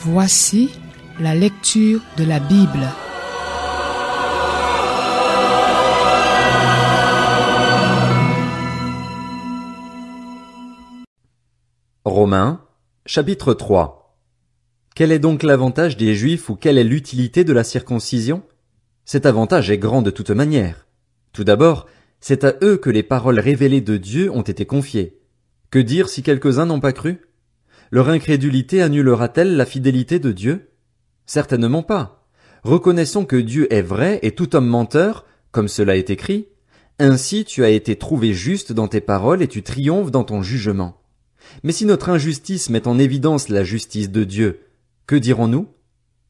Voici la lecture de la Bible. Romains, chapitre 3. Quel est donc l'avantage des Juifs ou quelle est l'utilité de la circoncision? Cet avantage est grand de toute manière. Tout d'abord, c'est à eux que les paroles révélées de Dieu ont été confiées. Que dire si quelques-uns n'ont pas cru? Leur incrédulité annulera-t-elle la fidélité de Dieu? Certainement pas. Reconnaissons que Dieu est vrai et tout homme menteur, comme cela est écrit. Ainsi tu as été trouvé juste dans tes paroles et tu triomphes dans ton jugement. Mais si notre injustice met en évidence la justice de Dieu, que dirons-nous?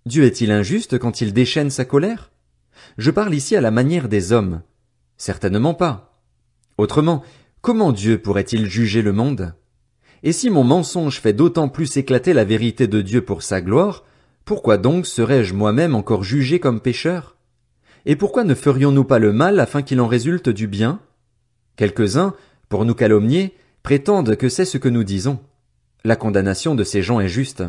Dieu est-il injuste quand il déchaîne sa colère? Je parle ici à la manière des hommes. Certainement pas. Autrement, comment Dieu pourrait-il juger le monde? Et si mon mensonge fait d'autant plus éclater la vérité de Dieu pour sa gloire, pourquoi donc serais-je moi-même encore jugé comme pécheur? Et pourquoi ne ferions-nous pas le mal afin qu'il en résulte du bien? Quelques-uns, pour nous calomnier, prétendent que c'est ce que nous disons. La condamnation de ces gens est juste.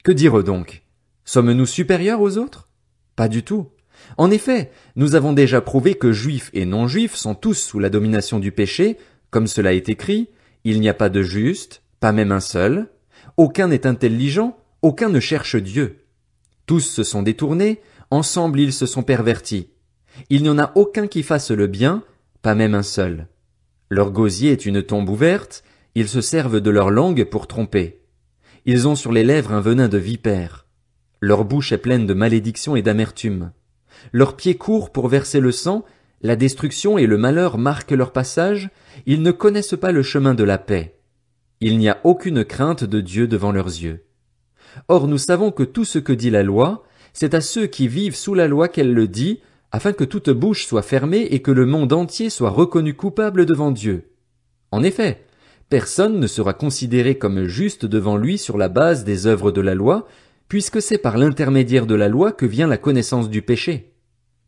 Que dire donc? Sommes-nous supérieurs aux autres? Pas du tout. En effet, nous avons déjà prouvé que juifs et non-juifs sont tous sous la domination du péché, comme cela est écrit, il n'y a pas de juste, pas même un seul, aucun n'est intelligent, aucun ne cherche Dieu. Tous se sont détournés, ensemble ils se sont pervertis. Il n'y en a aucun qui fasse le bien, pas même un seul. Leur gosier est une tombe ouverte, ils se servent de leur langue pour tromper. Ils ont sur les lèvres un venin de vipère. Leur bouche est pleine de malédiction et d'amertume. Leurs pieds courent pour verser le sang, la destruction et le malheur marquent leur passage, ils ne connaissent pas le chemin de la paix. Il n'y a aucune crainte de Dieu devant leurs yeux. Or nous savons que tout ce que dit la loi, c'est à ceux qui vivent sous la loi qu'elle le dit, afin que toute bouche soit fermée et que le monde entier soit reconnu coupable devant Dieu. En effet, personne ne sera considéré comme juste devant lui sur la base des œuvres de la loi, puisque c'est par l'intermédiaire de la loi que vient la connaissance du péché.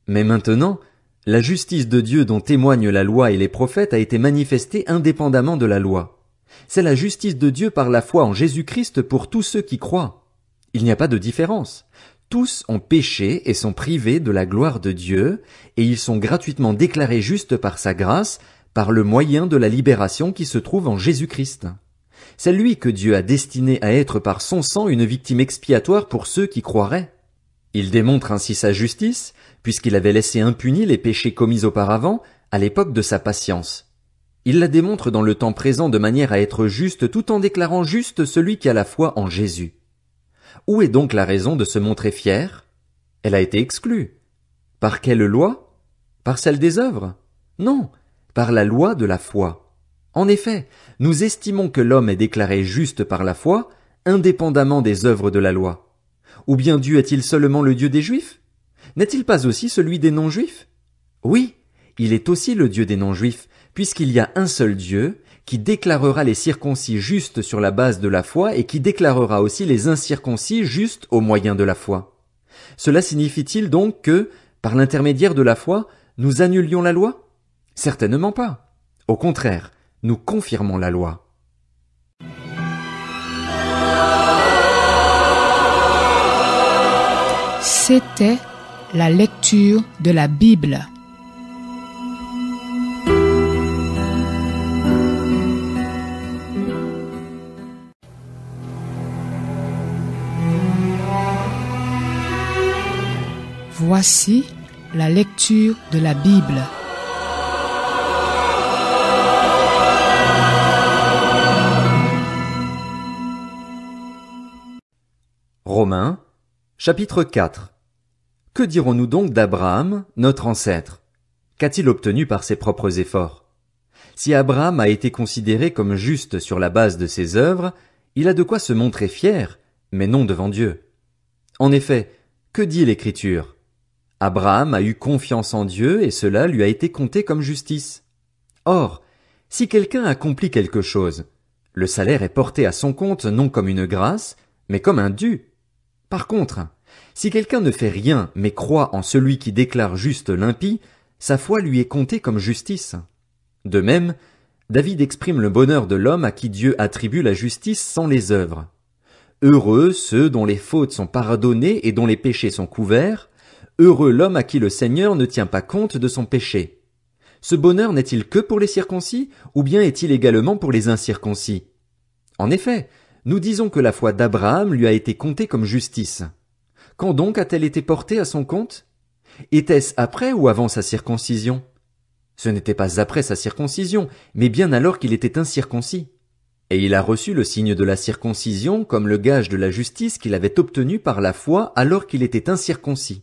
Mais maintenant, la justice de Dieu dont témoignent la loi et les prophètes a été manifestée indépendamment de la loi. C'est la justice de Dieu par la foi en Jésus-Christ pour tous ceux qui croient. Il n'y a pas de différence. Tous ont péché et sont privés de la gloire de Dieu, et ils sont gratuitement déclarés justes par sa grâce, par le moyen de la libération qui se trouve en Jésus-Christ. C'est lui que Dieu a destiné à être par son sang une victime expiatoire pour ceux qui croiraient. Il démontre ainsi sa justice, puisqu'il avait laissé impunis les péchés commis auparavant, à l'époque de sa patience. Il la démontre dans le temps présent de manière à être juste tout en déclarant juste celui qui a la foi en Jésus. Où est donc la raison de se montrer fier? Elle a été exclue. Par quelle loi? Par celle des œuvres? Non, par la loi de la foi. En effet, nous estimons que l'homme est déclaré juste par la foi, indépendamment des œuvres de la loi. Ou bien Dieu est-il seulement le Dieu des Juifs? N'est-il pas aussi celui des non-juifs? Oui, il est aussi le Dieu des non-juifs, puisqu'il y a un seul Dieu, qui déclarera les circoncis justes sur la base de la foi et qui déclarera aussi les incirconcis justes au moyen de la foi. Cela signifie-t-il donc que, par l'intermédiaire de la foi, nous annulions la loi? Certainement pas. Au contraire, nous confirmons la loi. C'était la lecture de la Bible. Voici la lecture de la Bible. Romains, chapitre 4. Que dirons-nous donc d'Abraham, notre ancêtre? Qu'a-t-il obtenu par ses propres efforts? Si Abraham a été considéré comme juste sur la base de ses œuvres, il a de quoi se montrer fier, mais non devant Dieu. En effet, que dit l'Écriture? Abraham a eu confiance en Dieu et cela lui a été compté comme justice. Or, si quelqu'un accomplit quelque chose, le salaire est porté à son compte non comme une grâce, mais comme un dû. Par contre, si quelqu'un ne fait rien mais croit en celui qui déclare juste l'impie, sa foi lui est comptée comme justice. De même, David exprime le bonheur de l'homme à qui Dieu attribue la justice sans les œuvres. Heureux ceux dont les fautes sont pardonnées et dont les péchés sont couverts. Heureux l'homme à qui le Seigneur ne tient pas compte de son péché. Ce bonheur n'est-il que pour les circoncis, ou bien est-il également pour les incirconcis? En effet, nous disons que la foi d'Abraham lui a été comptée comme justice. Quand donc a-t-elle été portée à son compte? Était-ce après ou avant sa circoncision? Ce n'était pas après sa circoncision, mais bien alors qu'il était incirconcis. Et il a reçu le signe de la circoncision comme le gage de la justice qu'il avait obtenue par la foi alors qu'il était incirconcis.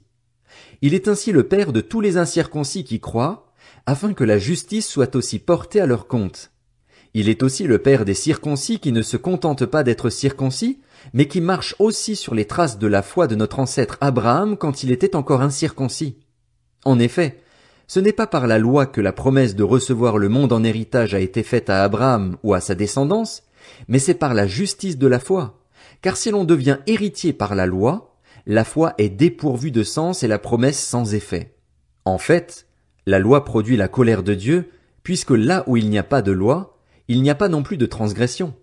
Il est ainsi le père de tous les incirconcis qui croient, afin que la justice soit aussi portée à leur compte. Il est aussi le père des circoncis qui ne se contentent pas d'être circoncis, mais qui marchent aussi sur les traces de la foi de notre ancêtre Abraham quand il était encore incirconcis. En effet, ce n'est pas par la loi que la promesse de recevoir le monde en héritage a été faite à Abraham ou à sa descendance, mais c'est par la justice de la foi. Car si l'on devient héritier par la foi est dépourvue de sens et la promesse sans effet. En fait, la loi produit la colère de Dieu, puisque là où il n'y a pas de loi, il n'y a pas non plus de transgression.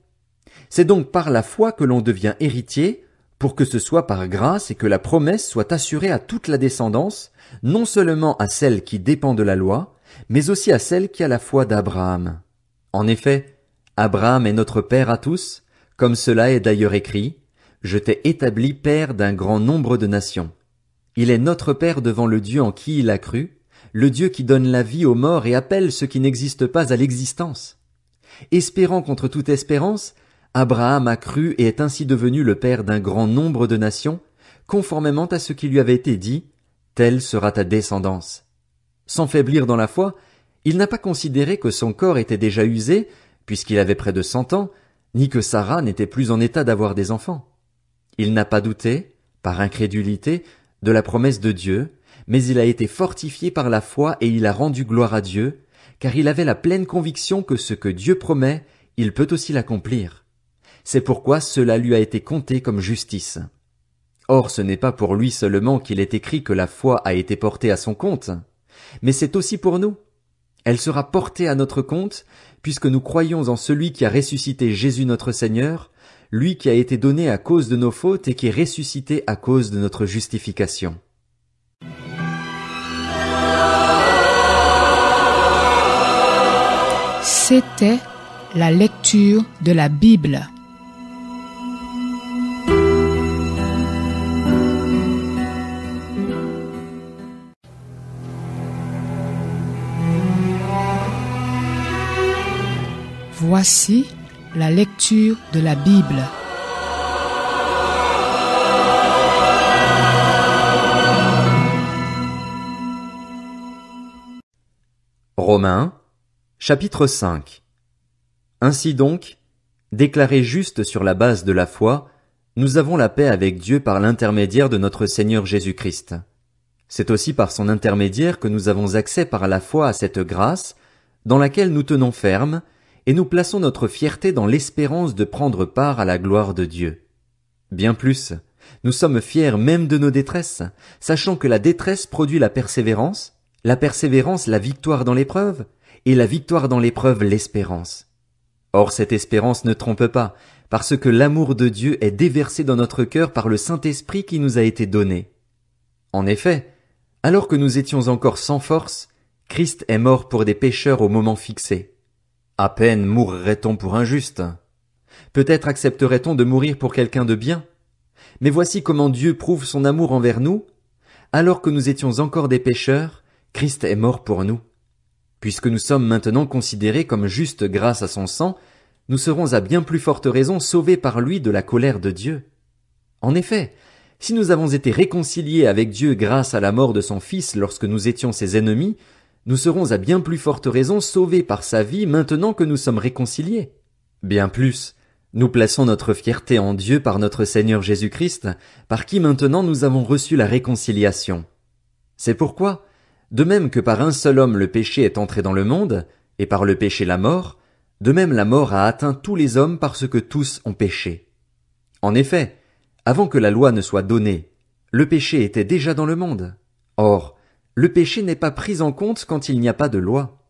C'est donc par la foi que l'on devient héritier, pour que ce soit par grâce et que la promesse soit assurée à toute la descendance, non seulement à celle qui dépend de la loi, mais aussi à celle qui a la foi d'Abraham. En effet, Abraham est notre père à tous, comme cela est d'ailleurs écrit, « Je t'ai établi père d'un grand nombre de nations ». Il est notre père devant le Dieu en qui il a cru, le Dieu qui donne la vie aux morts et appelle ceux qui n'existent pas à l'existence. Espérant contre toute espérance, Abraham a cru et est ainsi devenu le père d'un grand nombre de nations, conformément à ce qui lui avait été dit, telle sera ta descendance. Sans faiblir dans la foi, il n'a pas considéré que son corps était déjà usé, puisqu'il avait près de 100 ans, ni que Sarah n'était plus en état d'avoir des enfants. Il n'a pas douté, par incrédulité, de la promesse de Dieu, mais il a été fortifié par la foi et il a rendu gloire à Dieu, car il avait la pleine conviction que ce que Dieu promet, il peut aussi l'accomplir. C'est pourquoi cela lui a été compté comme justice. Or ce n'est pas pour lui seulement qu'il est écrit que la foi a été portée à son compte, mais c'est aussi pour nous. Elle sera portée à notre compte, puisque nous croyons en celui qui a ressuscité Jésus notre Seigneur, lui qui a été donné à cause de nos fautes et qui est ressuscité à cause de notre justification. C'était la lecture de la Bible. Voici la lecture de la Bible. Romains, chapitre 5. Ainsi donc, déclarés justes sur la base de la foi, nous avons la paix avec Dieu par l'intermédiaire de notre Seigneur Jésus-Christ. C'est aussi par son intermédiaire que nous avons accès par la foi à cette grâce, dans laquelle nous tenons ferme, et nous plaçons notre fierté dans l'espérance de prendre part à la gloire de Dieu. Bien plus, nous sommes fiers même de nos détresses, sachant que la détresse produit la persévérance la victoire dans l'épreuve, et la victoire dans l'épreuve l'espérance. Or cette espérance ne trompe pas, parce que l'amour de Dieu est déversé dans notre cœur par le Saint-Esprit qui nous a été donné. En effet, alors que nous étions encore sans force, Christ est mort pour des pécheurs au moment fixé. À peine mourrait-on pour un juste. Peut-être accepterait-on de mourir pour quelqu'un de bien. Mais voici comment Dieu prouve son amour envers nous. Alors que nous étions encore des pécheurs, Christ est mort pour nous. Puisque nous sommes maintenant considérés comme justes grâce à son sang, nous serons à bien plus forte raison sauvés par lui de la colère de Dieu. En effet, si nous avons été réconciliés avec Dieu grâce à la mort de son Fils lorsque nous étions ses ennemis, nous serons à bien plus forte raison sauvés par sa vie maintenant que nous sommes réconciliés. Bien plus, nous plaçons notre fierté en Dieu par notre Seigneur Jésus-Christ, par qui maintenant nous avons reçu la réconciliation. C'est pourquoi, de même que par un seul homme le péché est entré dans le monde, et par le péché la mort, de même la mort a atteint tous les hommes parce que tous ont péché. En effet, avant que la loi ne soit donnée, le péché était déjà dans le monde. Or, le péché n'est pas pris en compte quand il n'y a pas de loi.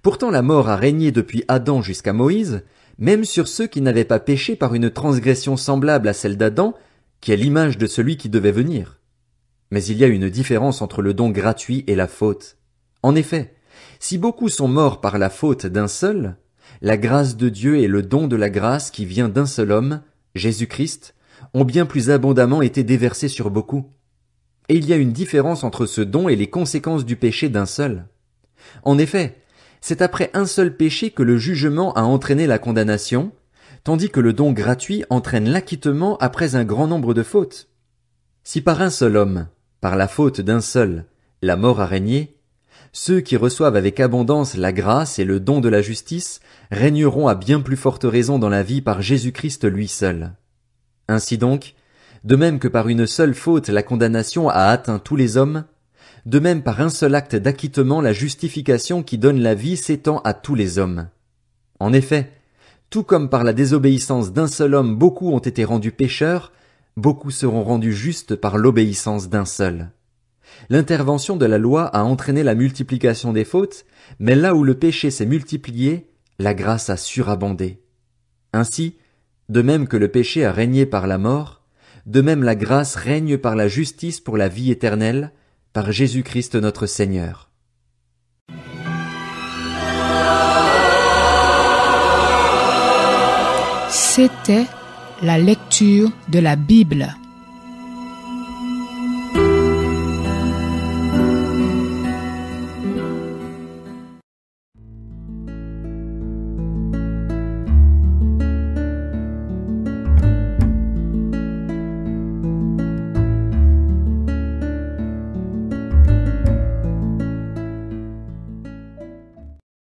Pourtant la mort a régné depuis Adam jusqu'à Moïse, même sur ceux qui n'avaient pas péché par une transgression semblable à celle d'Adam, qui est l'image de celui qui devait venir. Mais il y a une différence entre le don gratuit et la faute. En effet, si beaucoup sont morts par la faute d'un seul, la grâce de Dieu et le don de la grâce qui vient d'un seul homme, Jésus-Christ, ont bien plus abondamment été déversés sur beaucoup. Et il y a une différence entre ce don et les conséquences du péché d'un seul. En effet, c'est après un seul péché que le jugement a entraîné la condamnation, tandis que le don gratuit entraîne l'acquittement après un grand nombre de fautes. Si par un seul homme, par la faute d'un seul, la mort a régné, ceux qui reçoivent avec abondance la grâce et le don de la justice régneront à bien plus forte raison dans la vie par Jésus-Christ lui seul. Ainsi donc, de même que par une seule faute la condamnation a atteint tous les hommes, de même par un seul acte d'acquittement la justification qui donne la vie s'étend à tous les hommes. En effet, tout comme par la désobéissance d'un seul homme beaucoup ont été rendus pécheurs, beaucoup seront rendus justes par l'obéissance d'un seul. L'intervention de la loi a entraîné la multiplication des fautes, mais là où le péché s'est multiplié, la grâce a surabondé. Ainsi, de même que le péché a régné par la mort, de même la grâce règne par la justice pour la vie éternelle, par Jésus-Christ notre Seigneur. C'était la lecture de la Bible.